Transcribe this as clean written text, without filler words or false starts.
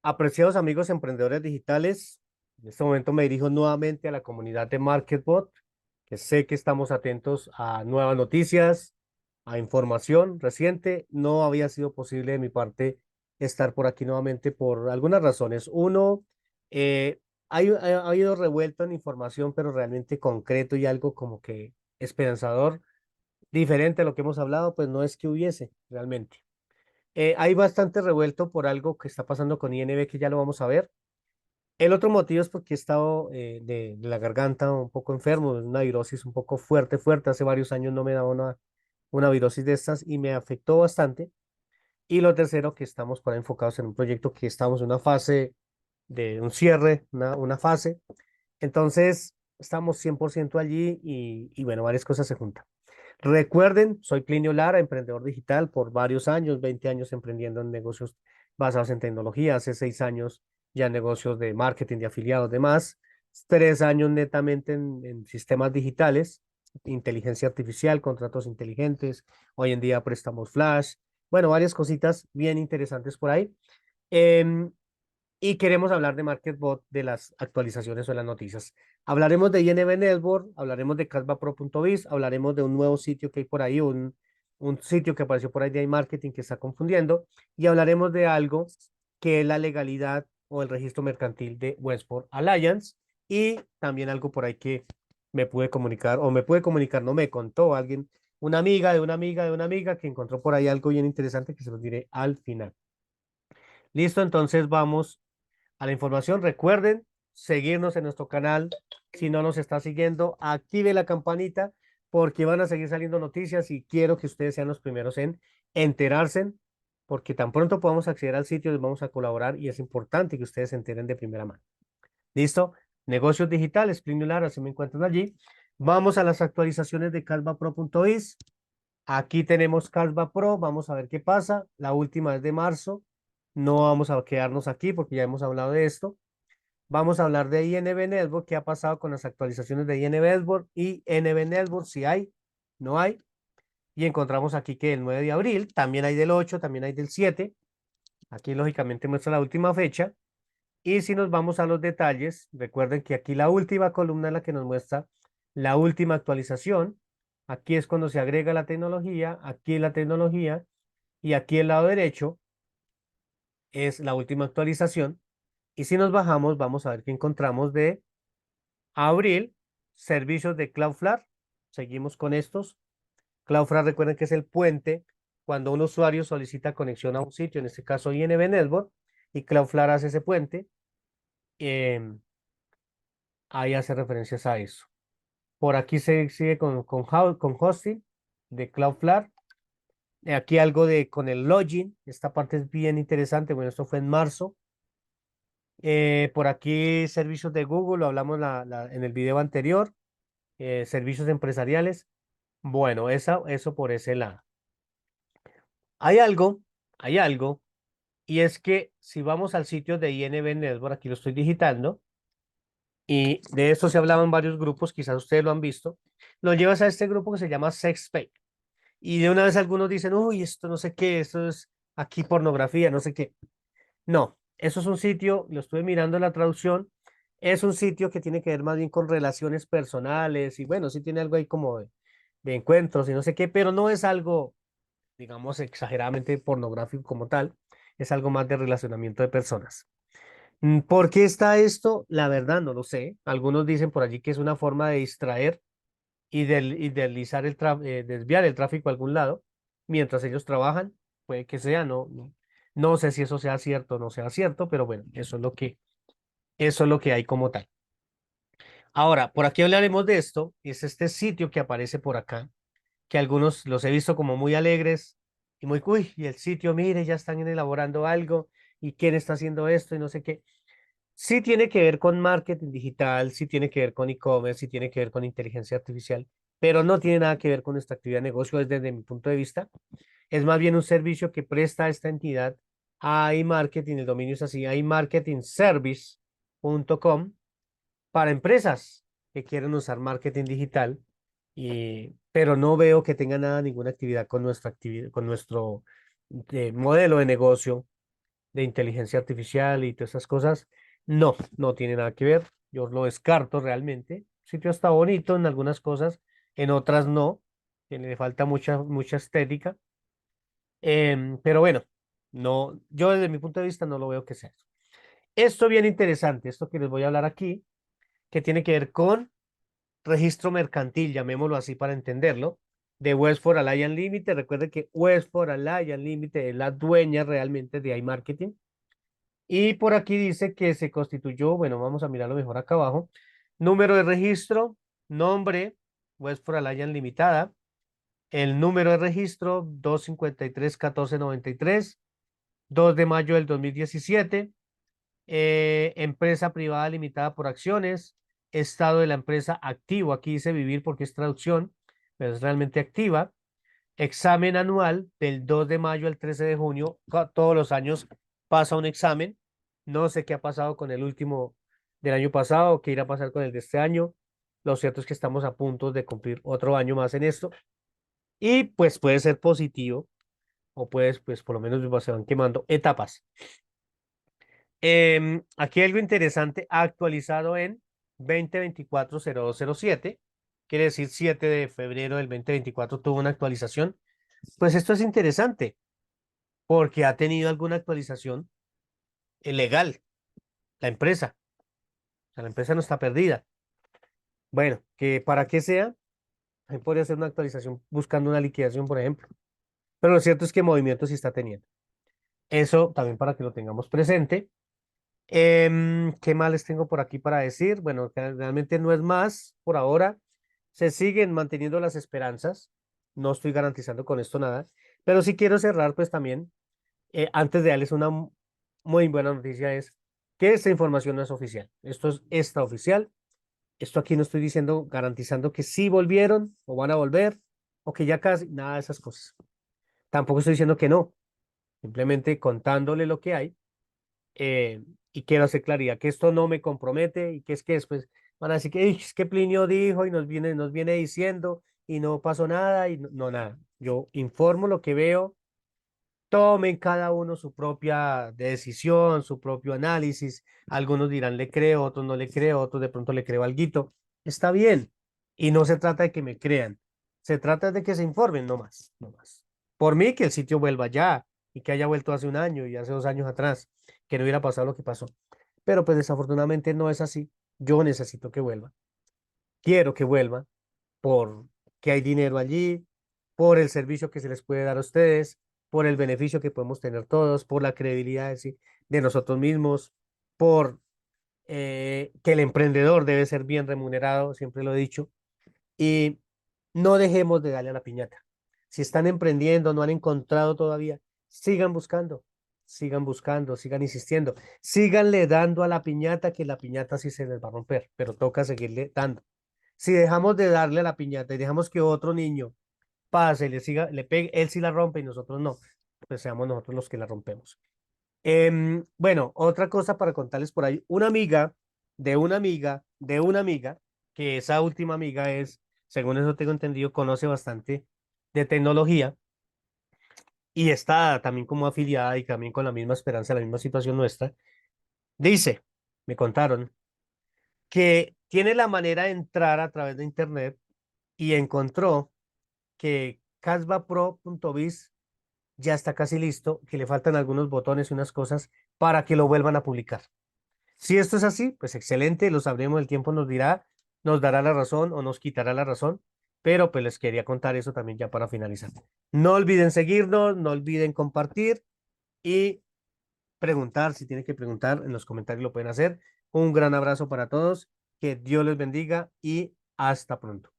Apreciados amigos emprendedores digitales, en este momento me dirijo nuevamente a la comunidad de MarketBot, que sé que estamos atentos a nuevas noticias, a información reciente. No había sido posible de mi parte estar por aquí nuevamente por algunas razones. Uno, ha habido revuelto en información, pero realmente concreto y algo como que esperanzador, diferente a lo que hemos hablado, pues no es que hubiese realmente. Hay bastante revuelto por algo que está pasando con INB, que ya lo vamos a ver. El otro motivo es porque he estado de la garganta un poco enfermo, una virosis un poco fuerte, fuerte. Hace varios años no me daba una virosis de estas y me afectó bastante. Y lo tercero, que estamos por ahí enfocados en un proyecto que estamos en una fase de un cierre, una fase. Entonces, estamos 100% allí y bueno, varias cosas se juntan. Recuerden, soy Plinio Lara, emprendedor digital por varios años, 20 años emprendiendo en negocios basados en tecnología, hace 6 años ya en negocios de marketing, de afiliados, demás, 3 años netamente en sistemas digitales, inteligencia artificial, contratos inteligentes, hoy en día préstamos flash, bueno, varias cositas bien interesantes por ahí. Em, y queremos hablar de MarketBot, de las actualizaciones o de las noticias. Hablaremos de INB Network, hablaremos de casvapro.biz, hablaremos de un nuevo sitio que hay por ahí, un sitio que apareció por ahí de iMarketing que está confundiendo, y hablaremos de algo que es la legalidad o el registro mercantil de Westport Alliance, y también algo por ahí que me pude comunicar, o me pude comunicar, no me contó alguien, una amiga de una amiga de una amiga que encontró por ahí algo bien interesante que se los diré al final. Listo, entonces vamos a la información. Recuerden seguirnos en nuestro canal. Si no nos está siguiendo, active la campanita porque van a seguir saliendo noticias y quiero que ustedes sean los primeros en enterarse, porque tan pronto podamos acceder al sitio, les vamos a colaborar y es importante que ustedes se enteren de primera mano. ¿Listo? Negocios digitales, Lara, si me encuentran allí. Vamos a las actualizaciones de calvapro.is. Aquí tenemos Canva Pro, vamos a ver qué pasa. La última es de marzo. No vamos a quedarnos aquí porque ya hemos hablado de esto. Vamos a hablar de INB Network, qué ha pasado con las actualizaciones de INB Network y NB Network, si hay, no hay. Y encontramos aquí que el 9 de abril, también hay del 8, también hay del 7. Aquí lógicamente muestra la última fecha. Y si nos vamos a los detalles, recuerden que aquí la última columna es la que nos muestra la última actualización. Aquí es cuando se agrega la tecnología, y aquí el lado derecho es la última actualización. Y si nos bajamos, vamos a ver que encontramos de abril, servicios de Cloudflare. Seguimos con estos. Cloudflare, recuerden que es el puente cuando un usuario solicita conexión a un sitio, en este caso INB Network, y Cloudflare hace ese puente. em, Ahí hace referencias a eso. Por aquí se sigue con hosting de Cloudflare. Aquí algo de con el login. Esta parte es bien interesante. Bueno, esto fue en marzo. Por aquí servicios de Google, lo hablamos en el video anterior. Servicios empresariales. Bueno, eso por ese lado. Hay algo, hay algo, y es que si vamos al sitio de INB Network, aquí lo estoy digitando, y de esto se hablaba en varios grupos, quizás ustedes lo han visto, lo llevas a este grupo que se llama SexPay. Y de una vez algunos dicen, uy, esto no sé qué, esto es aquí pornografía, no sé qué. No, eso es un sitio, lo estuve mirando en la traducción, es un sitio que tiene que ver más bien con relaciones personales y bueno, sí tiene algo ahí como de encuentros y no sé qué, pero no es algo, digamos, exageradamente pornográfico como tal, es algo más de relacionamiento de personas. ¿Por qué está esto? La verdad no lo sé. Algunos dicen por allí que es una forma de distraer y deslizar desviar el tráfico a algún lado mientras ellos trabajan. Puede que sea, no sé si eso sea cierto o no sea cierto, pero bueno, eso es lo que hay como tal. Ahora, por aquí hablaremos de esto. Es este sitio que aparece por acá, que algunos los he visto como muy alegres y muy, uy, y el sitio, mire, ya están elaborando algo y quién está haciendo esto y no sé qué. Sí tiene que ver con marketing digital, sí tiene que ver con e-commerce, sí tiene que ver con inteligencia artificial, pero no tiene nada que ver con nuestra actividad de negocio desde mi punto de vista. Es más bien un servicio que presta esta entidad a iMarketing, el dominio es así, iMarketingservice.com, para empresas que quieren usar marketing digital, pero no veo que tenga nada, ninguna actividad con nuestra actividad, con nuestro modelo de negocio de inteligencia artificial y todas esas cosas. No, no tiene nada que ver. Yo lo descarto realmente. El sitio está bonito en algunas cosas, en otras no. Le falta mucha estética. Pero bueno, no, yo desde mi punto de vista no lo veo que sea eso. Esto bien interesante, esto que les voy a hablar aquí, que tiene que ver con registro mercantil, llamémoslo así para entenderlo, de Westford Alliance Limited. Recuerde que Westford Alliance Limited es la dueña realmente de iMarketing. Y por aquí dice que se constituyó, bueno, vamos a mirarlo mejor acá abajo. Número de registro, nombre, Westford Alliance Limitada. El número de registro, 253-1493, 2 de mayo del 2017. Empresa privada limitada por acciones. Estado de la empresa activo. Aquí dice vivir porque es traducción, pero es realmente activa. Examen anual del 2 de mayo al 13 de junio. Todos los años pasa un examen. No sé qué ha pasado con el último del año pasado, qué irá a pasar con el de este año. Lo cierto es que estamos a punto de cumplir otro año más en esto. Y pues puede ser positivo o puedes, pues por lo menos se van quemando etapas. Aquí hay algo interesante actualizado en 2024-0207. Quiere decir 7 de febrero del 2024 tuvo una actualización. Pues esto es interesante porque ha tenido alguna actualización legal, la empresa. O sea, la empresa no está perdida. Bueno, que para qué sea, ahí podría ser una actualización buscando una liquidación, por ejemplo. Pero lo cierto es que movimiento sí está teniendo. Eso también para que lo tengamos presente. ¿Qué más les tengo por aquí para decir? Bueno, que realmente no es más por ahora. Se siguen manteniendo las esperanzas. No estoy garantizando con esto nada, pero sí quiero cerrar pues también, antes de darles una muy buena noticia, es que esta información no es oficial. Esto es extraoficial. Esto aquí no estoy diciendo, garantizando que sí volvieron o van a volver o que ya casi, nada de esas cosas. Tampoco estoy diciendo que no, simplemente contándole lo que hay, y quiero hacer claridad que esto no me compromete y que es que después van a decir que "Ij, es que Plinio dijo y nos viene diciendo y no pasó nada y no, no nada. Yo informo lo que veo, tomen cada uno su propia decisión, su propio análisis. Algunos dirán le creo, otros no le creo, otros de pronto le creo alguito. Está bien. Y no se trata de que me crean, se trata de que se informen, no más, no más. Por mí, que el sitio vuelva ya y que haya vuelto hace un año y hace 2 años atrás, que no hubiera pasado lo que pasó. Pero pues desafortunadamente no es así. Yo necesito que vuelva. Quiero que vuelva porque hay dinero allí, por el servicio que se les puede dar a ustedes, por el beneficio que podemos tener todos, por la credibilidad de nosotros mismos, por que el emprendedor debe ser bien remunerado, siempre lo he dicho, y no dejemos de darle a la piñata. Si están emprendiendo, no han encontrado todavía, sigan buscando, sigan insistiendo, síganle dando a la piñata, que la piñata sí se les va a romper, pero toca seguirle dando. Si dejamos de darle a la piñata y dejamos que otro niño pase, le siga, le pegue, él sí la rompe y nosotros no, pues seamos nosotros los que la rompemos. Bueno, otra cosa para contarles por ahí, una amiga de una amiga de una amiga, que esa última amiga es, según eso tengo entendido, conoce bastante de tecnología y está también como afiliada y también con la misma esperanza, la misma situación nuestra. Dice, me contaron, que tiene la manera de entrar a través de internet y encontró que casvapro.biz ya está casi listo, que le faltan algunos botones y unas cosas para que lo vuelvan a publicar. Si esto es así, pues excelente, lo sabremos, el tiempo nos dirá, nos dará la razón o nos quitará la razón, pero pues les quería contar eso también ya para finalizar. No olviden seguirnos, no olviden compartir y preguntar, si tienen que preguntar en los comentarios lo pueden hacer. Un gran abrazo para todos, que Dios les bendiga y hasta pronto.